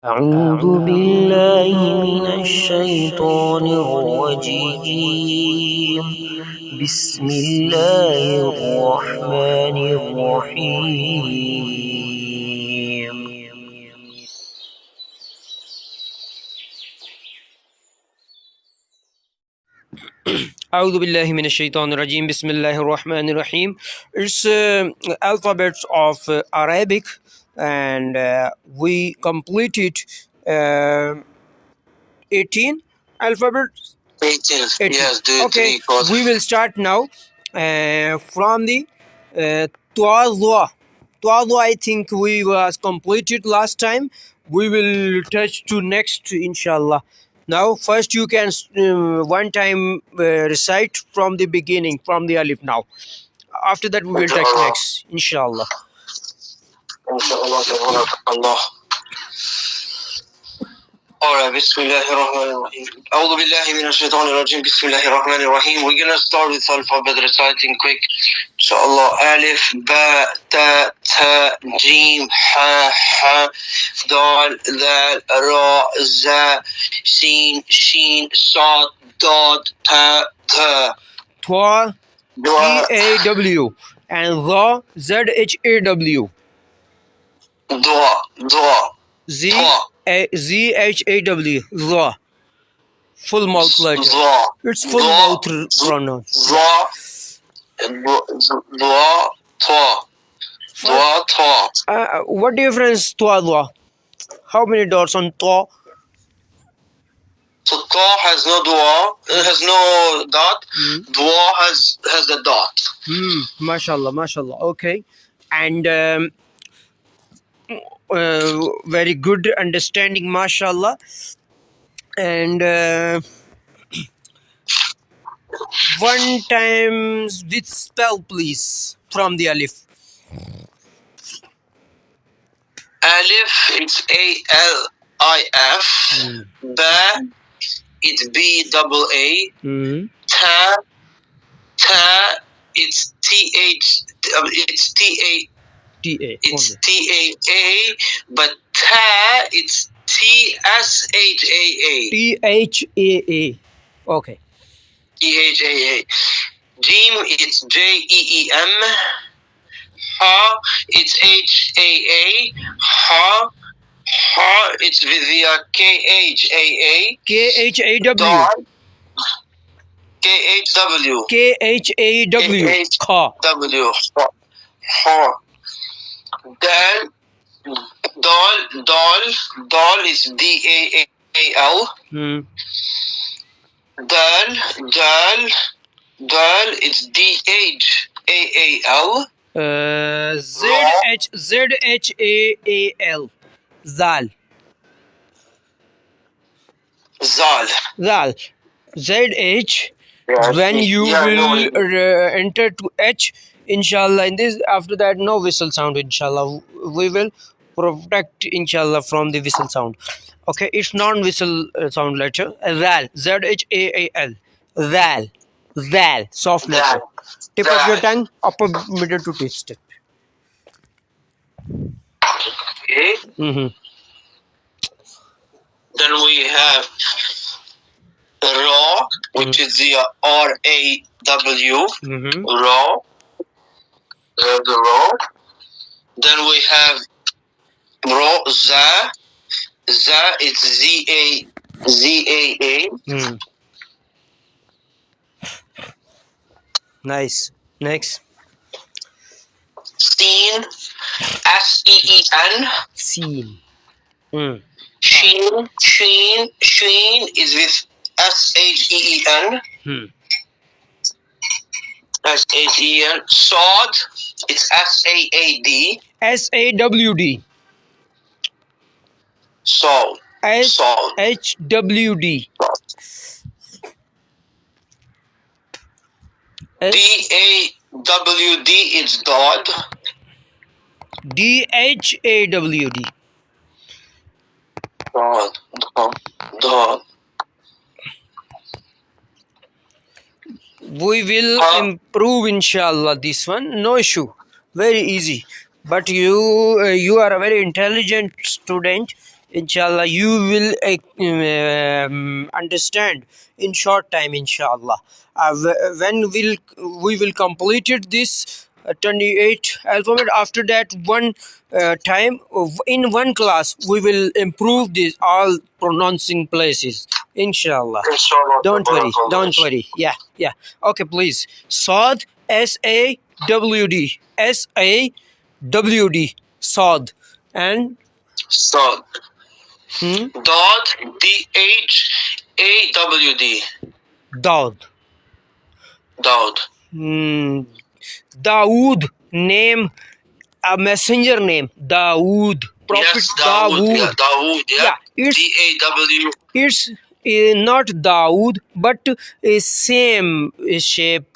أعوذ بالله من الشيطان الرجيم بسم الله الرحمن الرحيم أعوذ بالله من الشيطان الرجيم بسم الله الرحمن الرحيم. It's alphabets of Arabic, and we completed 18 alphabets. 18. 18. Yes, Okay, we will start now from the Tuadwa. Tuadwa, I think we was completed last time. We will touch to next, inshallah. Now, first you can one time recite from the beginning, from the alif now. After that, we will touch next, inshallah. Inshallah. Allah. Alright, Bismillahirrahmanirrahim. A'udhu billahi minash shaitanir rajim. Bismillahirrahmanirrahim. We're gonna start with alphabet reciting quick. Inshallah. Alif, ba, ta, ta, jim, ha, ha, dal, dal, ra, za, sin, shin, sad, dad, ta, ta. Twa, T-A-W, and Dha, Z-H-A-W. Dua, dua. Z-H-A-W, Dha. Full mouth letter. Dua. It's full mouth pronoun. Dua, dua, ta. Dua, ta. What difference Twa Dha? How many dots on Twa? So ta has no dua, it has no dot. Dua has the dot. Mashallah, mashallah. Okay. And very good understanding, mashallah. And one time with spell, please, from the alif. Alif, it's A-L-I-F. Ba, it's B-double-A. Ta, it's T-H, it's T-A. T-A. It's T-A-A, but ta, it's T-S-H-A-A. T-H-A-A. Okay. T-H-A-A. Jim, it's J-E-E-M. Ha, it's H-A-A. Ha, it's with the K-H-A-A. K-H-A-W. K-H-W. K-H-A-W. Kha. W. Ha. Dal is D-A-A-L. Dal, it's D-H-A-A-L. Z-H-A-A-L. Zal. Zal. Z-H. When you will enter to H, inshallah, in this, after that, no whistle sound, inshallah. We will protect, inshallah, from the whistle sound. Okay, it's non-whistle sound letter. Zal. Z-H-A-A-L. Zal. Soft letter. Tip of your tongue, upper middle to tip. Okay. Then we have Ra, which is the R-A-W. Ra. The Ra. Then we have Ra, Za. Za, it's Z-A-Z-A-A. Nice. Next. Seen, S-E-E-N. Seen. Sheen is with S-H-E-E-N. S-H-E-N. Sod, it's S-A-A-D. S-A-W-D. Sod. S-H-W-D. D-A-W-D, it's Dod. D-H-A-W-D. Dod. We will improve, inshallah, this one. No issue. Very easy. But you are a very intelligent student. Inshallah, you will understand in short time. Inshallah, when we will completed this 28 alphabet. After that, one time in one class, we will improve this all pronouncing places. Inshallah. Inshallah. Don't worry. Yeah. Okay, please. Sad, SAWD, SAWD, Sad, and Sad. Dot, DHAWD. Daud. Daud. Dawood, name, a messenger name. Dawood, Prophet Yes, Dawood. Yeah, Dawood. Yeah. it's DAW. it's not Dawood, but a same shape,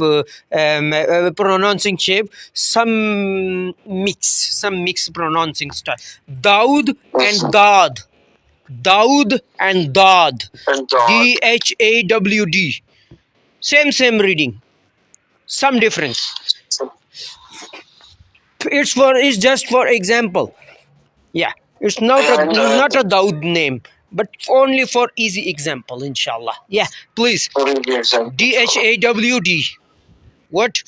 pronouncing shape. Some mix pronouncing style. Dawood and Dad. Dawood and Dad. And Daud. DHAWD. Same reading. Some difference. It's just for example. Yeah. It's not a Dawood name, but only for easy example, inshallah. Yeah, please. DHAWD. What?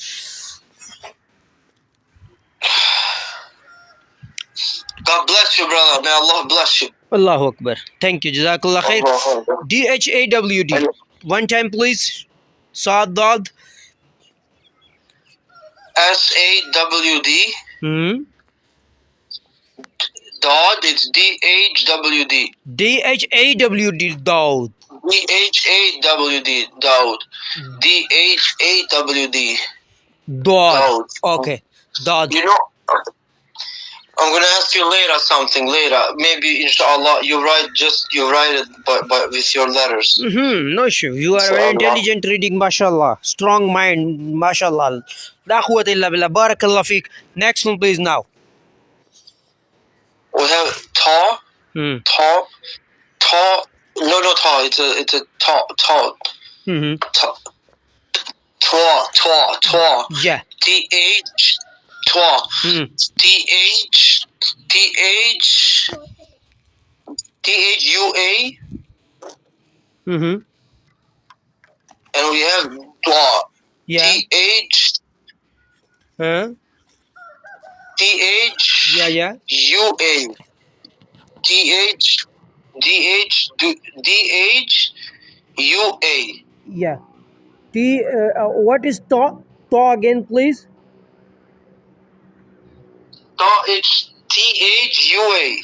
God bless you, brother. May Allah bless you. Allahu Akbar. Thank you. Jazakallah khair. DHAWD. One time, please. Sadad. SAWD. Daud, it's DHWD. DHAWD. Daud. DHAWD. Daud. DHAWD. Daud. Okay. Daud. You know, I'm gonna ask you later something later. Maybe inshallah you write it but with your letters. No issue. You are very intelligent reading, mashallah. Strong mind, mashallah. La quwwata illa billah. Barakallah feek. Next one, please, now. We have ta. Ta. Ta. No, ta. It's a ta. Ta. Ta. Yeah. TH. Ta. TH. THUA. And we have dwa. Yeah. TH. TH. Yeah. UA. DH UA. Yeah. What is ta? Ta again, please. Ta, it's THUA.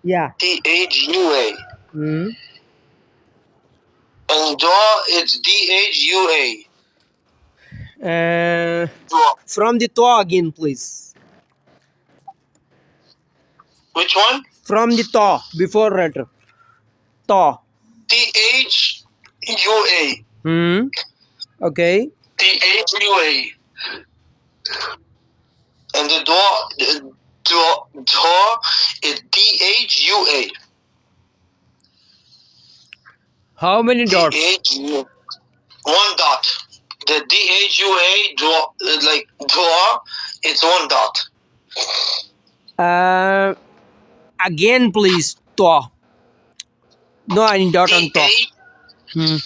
Yeah. THUA. And dwa, it's DHUA. From the ta again, please. Which one? From the ta, before letter. Ta. THUA. Okay. THUA. And the dwa is DHUA. How many dots? One dot. The DHUA dwa, like dwa, it's one dot. Again, please. Ta. No any dot on ta. No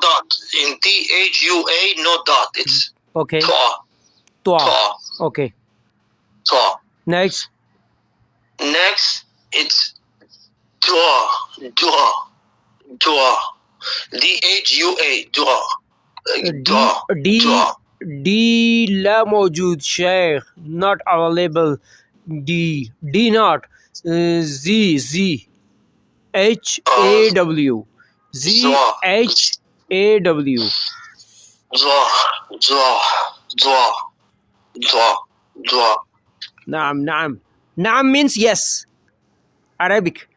dot. In THUA, no dot. It's okay. Ta. Ta. Okay. Ta. Next, it's dwa. DHUA. Dwa. D la mawjood sheikh, not available. D not. Z HAW. ZHAW. Naam. Naam means yes. Arabic.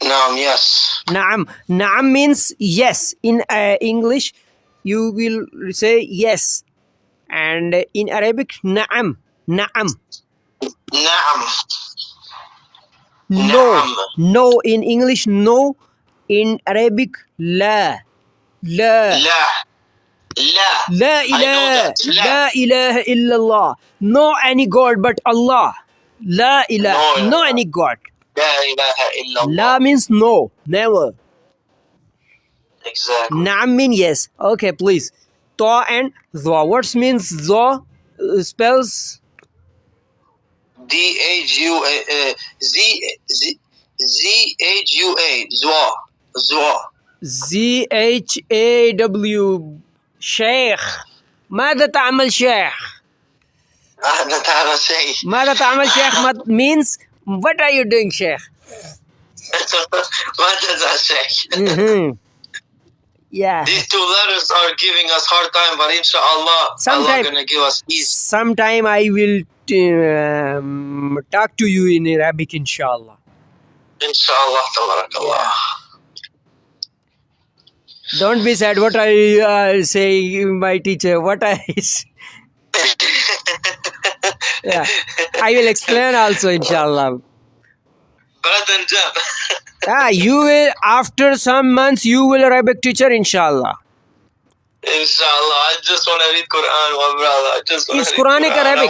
Naam, yes. Naam means yes. In English, you will say yes. And in Arabic, naam. Naam. No. In English, no. In Arabic, la. La ilaha illallah. No any God but Allah. La ilaha, no any God. La ilaha illallah. La means no, never. Exactly. Naam means yes. Okay, please. Ta and Zwa. What means Zwa? Spells D-H-U-A, Z-H-U-A, Zwa. Zwa. ZHAW. Sheikh. ماذا تعمل شيخ? أهلا تعالى شيء. ماذا تعمل شيخ means what are you doing Sheikh? ماذا تعمل شيء. Yeah. These two letters are giving us hard time, but inshallah, Allah gonna give us ease. Sometime I will talk to you in Arabic, inshallah. Inshallah, tabarakallah. Don't be sad. What I say, my teacher. What I say. Yeah, I will explain also, inshallah. You will, after some months, you will Arabic teacher, inshallah. Inshallah, I just want to read Quran, my brother. It's Quranic Arabic.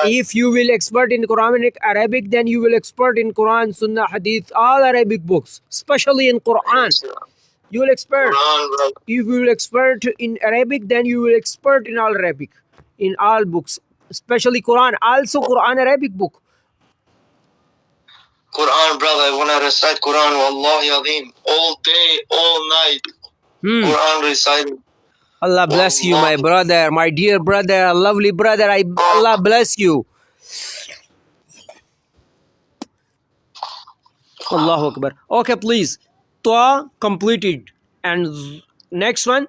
If you will expert in Quranic Arabic, then you will expert in Quran, Sunnah, Hadith, all Arabic books, especially in Quran. You will expert. If you will expert in Arabic, then you will expert in all Arabic, in all books, especially Quran. Also Quran Arabic book. Quran, brother, I want to recite Quran, wallahi azim, all day, all night. Quran reciting. Allah bless you, my brother, my dear brother, lovely brother. Allah bless you. Allahu Akbar. Okay, please. Toa completed. And next one?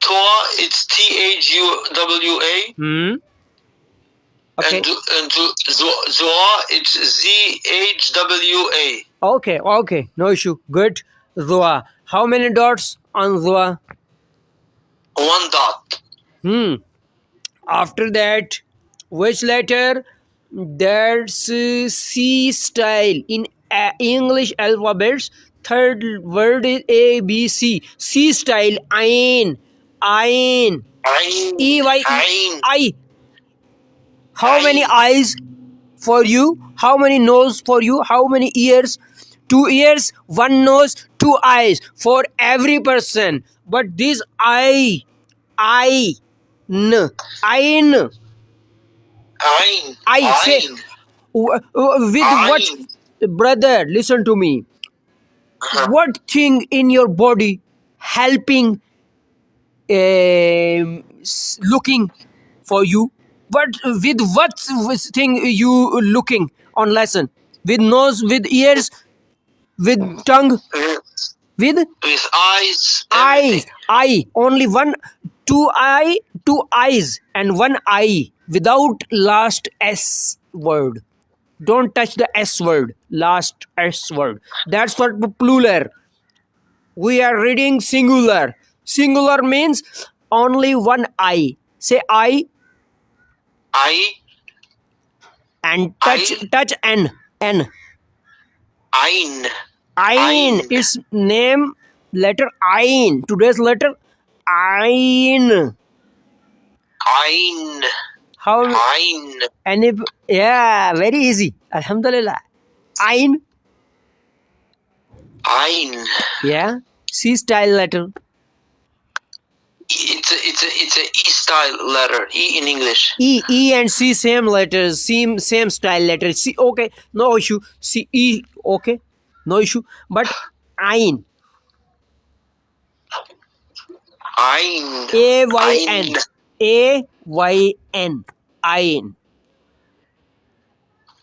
Toa, it's T-H-U-W-A. Okay. And Zwa, it's Z-H-W-A. Okay. No issue. Good. Zwa. How many dots on Zwa? 1 dot. After that, which letter? That's C style in English alphabets. Third word is A, B, C. C style. Ain. E-Y-E-I. How many eyes for you? How many nose for you? How many ears? 2 ears, 1 nose, 2 eyes for every person. But this ain. Say with what, brother? Listen to me. What thing in your body helping looking for you? What thing you looking on lesson? With nose, with ears, with tongue, with eyes. Eye. Only 2 eyes and 1 eye without last S word. Don't touch the S word, last S word. That's for plural. We are reading singular. Singular means only 1 eye. Say I. And touch N. Ain. Its name letter Ain. Today's letter Ain. How? Ain. And if, yeah, very easy. Alhamdulillah. Ain. Yeah. C style letter. It's a E style letter. E in English. E and C same letters. Same style letters. C, okay, no issue. C, E, okay, no issue. But Ain. A-Y-N. A-Y-N. Ain.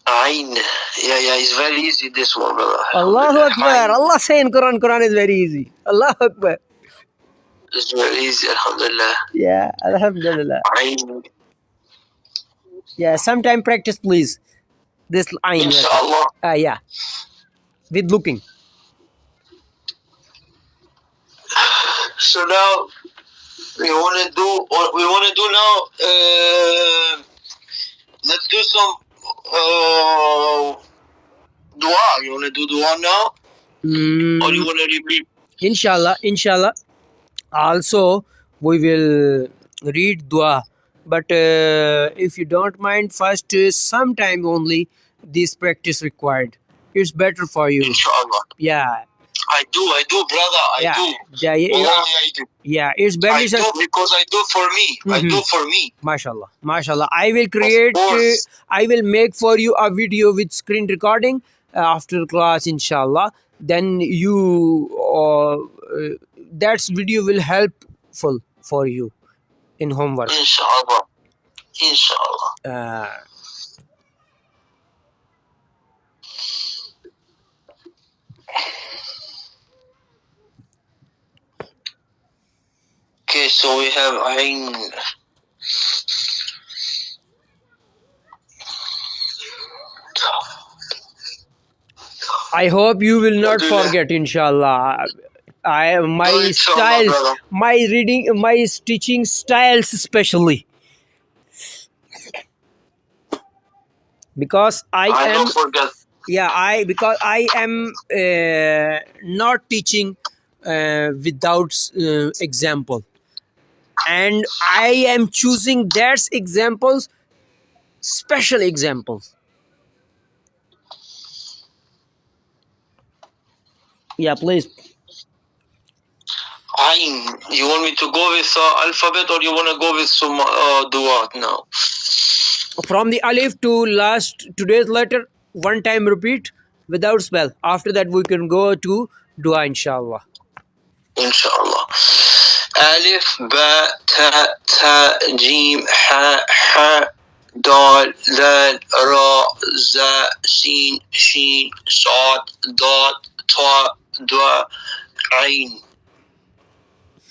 Yeah, it's very easy, this one, brother. Allahu Akbar. Allah say in Quran is very easy. Allahu Akbar. It's very easy, alhamdulillah. Yeah, alhamdulillah. Yeah, sometime practice, please. This Ain. Inshallah. Yeah. With looking. So now we want to do now. Let's do some dua. You want to do dua now, or you want to repeat? Inshallah. Also, we will read dua but if you don't mind, first some time only this practice required. It's better for you. Inshallah. Yeah. I do, brother. I Yeah. do. Yeah, yeah, Wallahi, I do. Yeah, it's I better. do because I do for me. I do for me. Mashallah, mashallah. I will create, course. I will make for you a video with screen recording after class, inshallah. Then you, that video will helpful for you in homework. Inshallah. Inshallah. Okay, so we have Ain. I hope you will not forget, inshallah. My No, inshallah, styles, brother. my reading, my teaching styles especially, because I am, don't forget. yeah, because I am not teaching without example, and I am choosing that examples, special examples. Yeah, please. Ain. You want me to go with alphabet or you want to go with some duat now? From the alif to last today's letter, one time repeat without spell. After that we can go to dua, inshallah. Inshallah. Alif, ba, ta, ta, jim, ha, dal, dal, ra, za, sin, shin, sad, dad, ta, dwa, ain.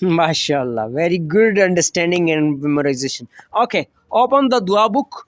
Mashallah, very good understanding and memorization. Okay, open the dua book.